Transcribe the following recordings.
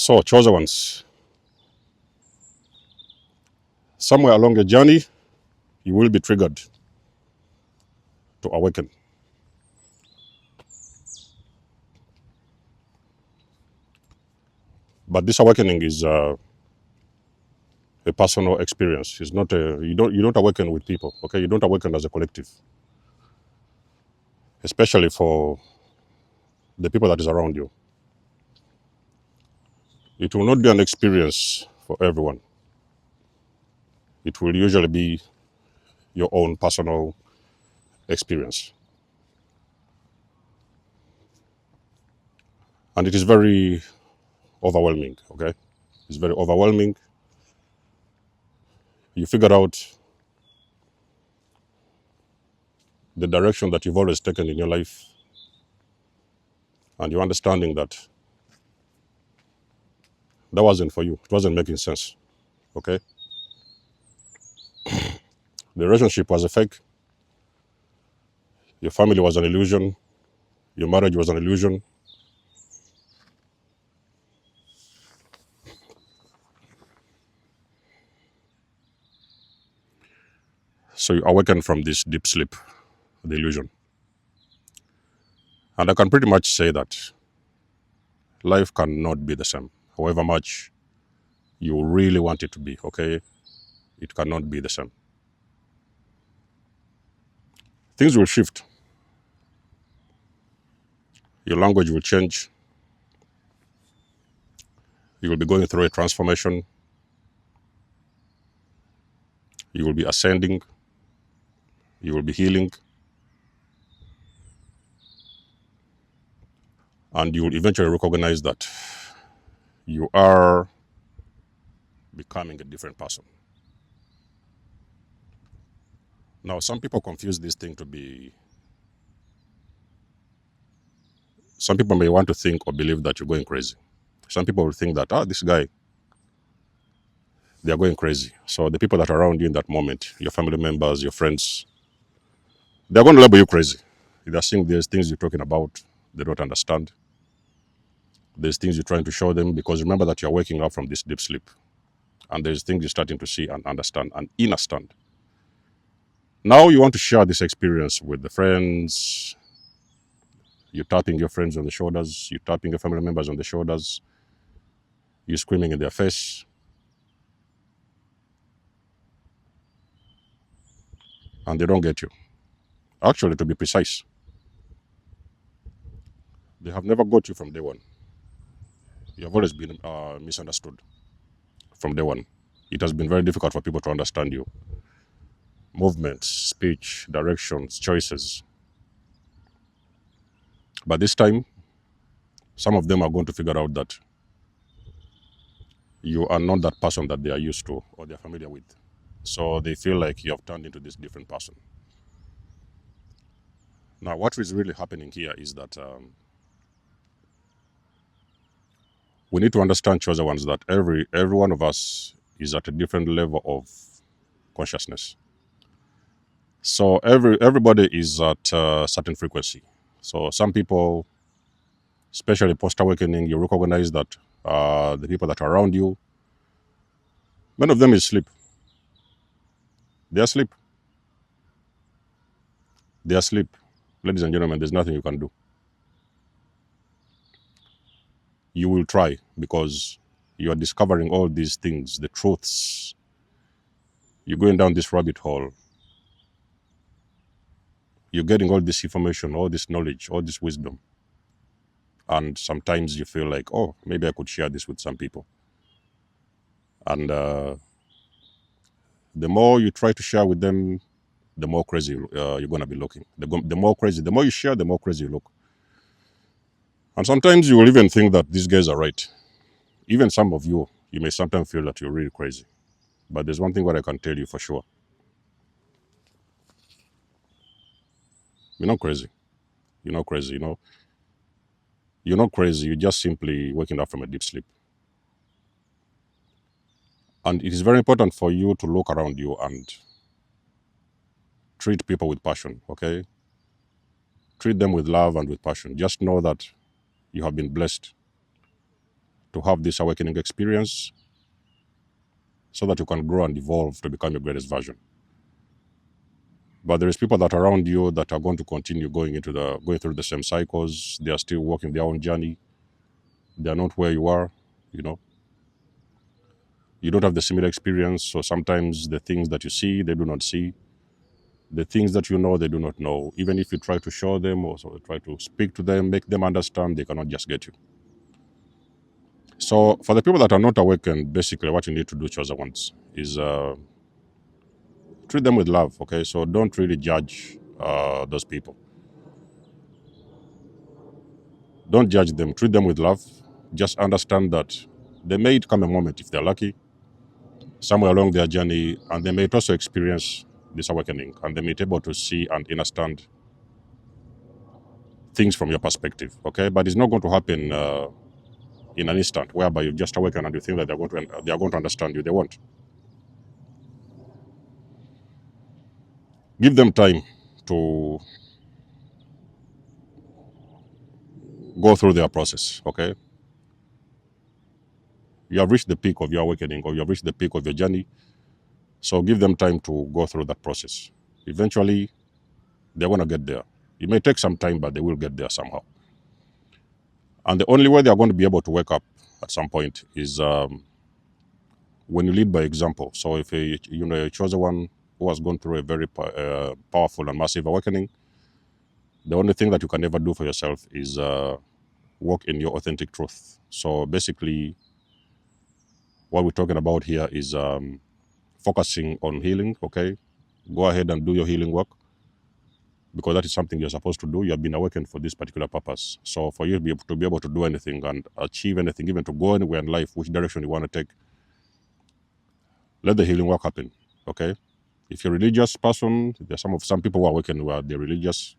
So, chosen ones, somewhere along your journey, you will be triggered to awaken. But this awakening is a personal experience. It's not a, you don't awaken with people, okay? You don't awaken as a collective, especially for the people that is around you. It will not be an experience for everyone. It will usually be your own personal experience. And it is very overwhelming, okay? It's very overwhelming. You figure out the direction that you've always taken in your life, and you're understanding that that wasn't for you. It wasn't making sense, okay? The relationship was a fake. Your family was an illusion. Your marriage was an illusion. So you awaken from this deep sleep, the illusion. And I can pretty much say that life cannot be the same. However much you really want it to be, okay? It cannot be the same. Things will shift. Your language will change. You will be going through a transformation. You will be ascending. You will be healing. And you will eventually recognize that you are becoming a different person. Now, some people confuse this thing to be, some people may want to think or believe that you're going crazy. Some people will think that, this guy, they are going crazy. So the people that are around you in that moment, your family members, your friends, they're going to label you crazy. They're saying there's things you're talking about, they don't understand. There's things you're trying to show them, because remember that you're waking up from this deep sleep. And there's things you're starting to see and understand and understand. Now you want to share this experience with the friends. You're tapping your friends on the shoulders. You're tapping your family members on the shoulders. You're screaming in their face. And they don't get you. Actually, to be precise, they have never got you from day one. You have always been misunderstood from day one. It has been very difficult for people to understand you. Movements, speech, directions, choices. But this time, some of them are going to figure out that you are not that person that they are used to or they're familiar with. So they feel like you have turned into this different person. Now, what is really happening here is that we need to understand, chosen ones, that every one of us is at a different level of consciousness. So everybody is at a certain frequency. So some people, especially post-awakening, you recognize that the people that are around you, many of them is sleep. They are asleep. They are asleep. Ladies and gentlemen, there's nothing you can do. You will try, because you are discovering all these things, the truths. You're going down this rabbit hole. You're getting all this information, all this knowledge, all this wisdom. And sometimes you feel like, oh, maybe I could share this with some people. And the more you try to share with them, the more crazy you're going to be looking. The more crazy, the more you share, the more crazy you look. And sometimes you will even think that these guys are right. Even some of you, you may sometimes feel that you're really crazy. But there's one thing what I can tell you for sure. You're not crazy. You're not crazy, You're not crazy. You're just simply waking up from a deep sleep. And it is very important for you to look around you and treat people with passion, okay? Treat them with love and with passion. Just know that you have been blessed to have this awakening experience so that you can grow and evolve to become your greatest version. But there is people that are around you that are going to continue going through the same cycles. They are still walking their own journey. They are not where you are, you know. You don't have the similar experience, so sometimes the things that you see, they do not see. The things that you know, they do not know. Even if you try to show them or try to speak to them, make them understand, they cannot just get you. So for the people that are not awakened, basically what you need to do, chosen ones, is treat them with love, okay? So don't really judge those people. Don't judge them. Treat them with love. Just understand that they may come a moment, if they're lucky, somewhere along their journey, and they may also experience this awakening, and they may be able to see and understand things from your perspective, okay? But it's not going to happen in an instant, whereby you just awaken and you think that they are going to understand you. They won't. Give them time to go through their process, okay? You have reached the peak of your awakening, or you have reached the peak of your journey. So give them time to go through that process. Eventually, they're going to get there. It may take some time, but they will get there somehow. And the only way they are going to be able to wake up at some point is when you lead by example. So if a chosen one who has gone through a very powerful and massive awakening, the only thing that you can ever do for yourself is walk in your authentic truth. So basically, what we're talking about here is focusing on healing, okay? Go ahead and do your healing work, because that is something you're supposed to do. You have been awakened for this particular purpose. So for you to be able to do anything and achieve anything, even to go anywhere in life, which direction you want to take, let the healing work happen, okay? If you're a religious person, there's some people who are awakened where they're religious.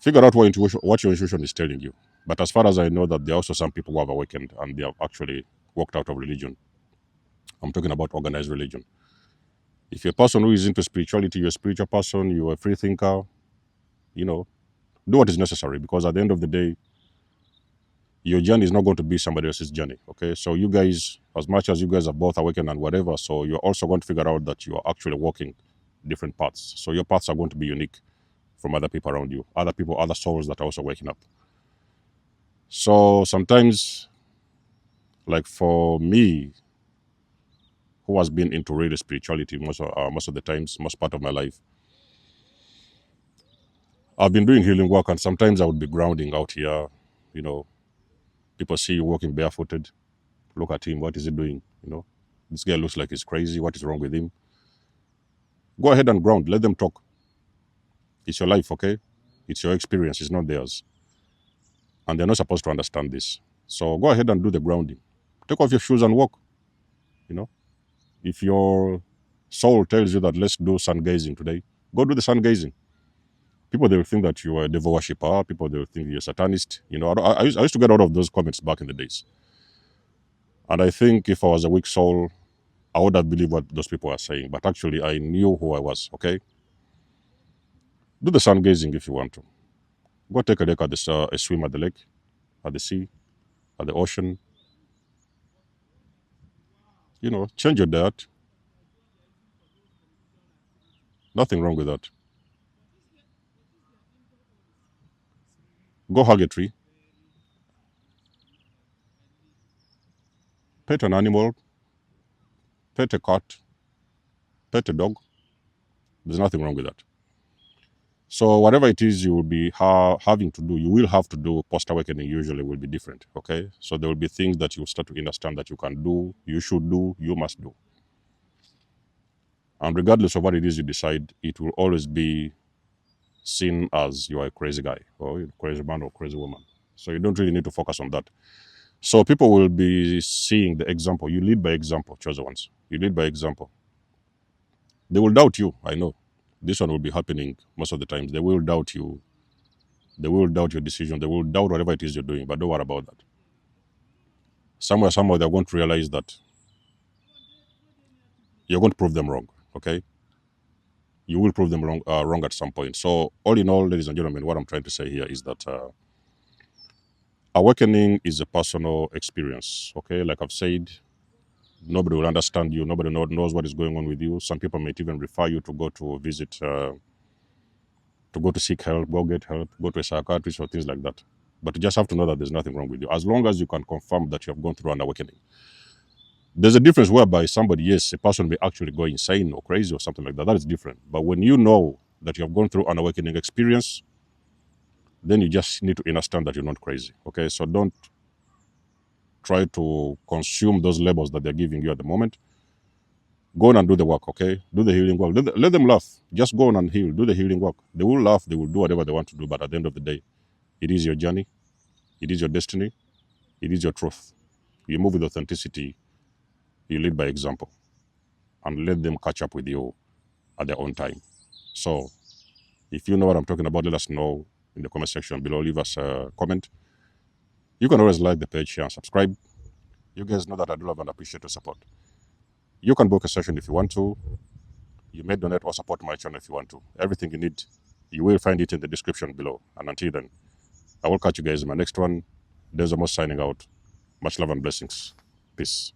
Figure out what your intuition is telling you. But as far as I know, that there are also some people who have awakened and they have actually walked out of religion. I'm talking about organized religion. If you're a person who is into spirituality, you're a spiritual person, you're a free thinker, do what is necessary, because at the end of the day, your journey is not going to be somebody else's journey, okay? So you guys, as much as you guys are both awakened and whatever, so you're also going to figure out that you are actually walking different paths. So your paths are going to be unique from other people around you, other people, other souls that are also waking up. So sometimes, like for me, who has been into really spirituality most of the times, most part of my life, I've been doing healing work, and sometimes I would be grounding out here. People see you walking barefooted. Look at him. What is he doing? This guy looks like he's crazy. What is wrong with him? Go ahead and ground. Let them talk. It's your life, okay? It's your experience. It's not theirs. And they're not supposed to understand this. So go ahead and do the grounding. Take off your shoes and walk. If your soul tells you that let's do sun gazing today, go do the sun gazing. People, they will think that you are a devil worshipper. People, they will think you're a satanist. I used to get out of those comments back in the days. And I think if I was a weak soul, I would have believed what those people are saying. But actually, I knew who I was, okay? Do the sun gazing if you want to. Go take a look at a swim at the lake, at the sea, at the ocean. Change your diet. Nothing wrong with that. Go hug a tree. Pet an animal. Pet a cat. Pet a dog. There's nothing wrong with that. So whatever it is you will be having to do, you will have to do post-awakening usually will be different, okay? So there will be things that you start to understand that you can do, you should do, you must do. And regardless of what it is you decide, it will always be seen as you are a crazy guy or a crazy man or crazy woman. So you don't really need to focus on that. So people will be seeing the example. You lead by example, chosen ones. You lead by example. They will doubt you, I know. This one will be happening most of the times. They will doubt you. They will doubt your decision. They will doubt whatever it is you're doing, but don't worry about that. Somehow, they're going to realize that you're going to prove them wrong, okay? You will prove them wrong at some point. So all in all, ladies and gentlemen, what I'm trying to say here is that Awakening is a personal experience, okay? Like I've said, nobody will understand you. Nobody knows what is going on with you. Some people might even refer you to go to visit, to go to seek help, go get help, go to a psychiatrist or things like that. But you just have to know that there's nothing wrong with you. As long as you can confirm that you have gone through an awakening. There's a difference whereby somebody, yes, a person may actually go insane or crazy or something like that. That is different. But when you know that you have gone through an awakening experience, then you just need to understand that you're not crazy. Okay, so don't try to consume those labels that they're giving you at the moment. Go on and do the work, okay? Do the healing work. Let them laugh. Just go on and heal. Do the healing work. They will laugh. They will do whatever they want to do. But at the end of the day, it is your journey. It is your destiny. It is your truth. You move with authenticity. You lead by example. And let them catch up with you at their own time. So, if you know what I'm talking about, let us know in the comment section below. Leave us a comment. You can always like the page, share, and subscribe. You guys know that I do love and appreciate your support. You can book a session if you want to. You may donate or support my channel if you want to. Everything you need, you will find it in the description below. And until then, I will catch you guys in my next one. There's almost signing out. Much love and blessings. Peace.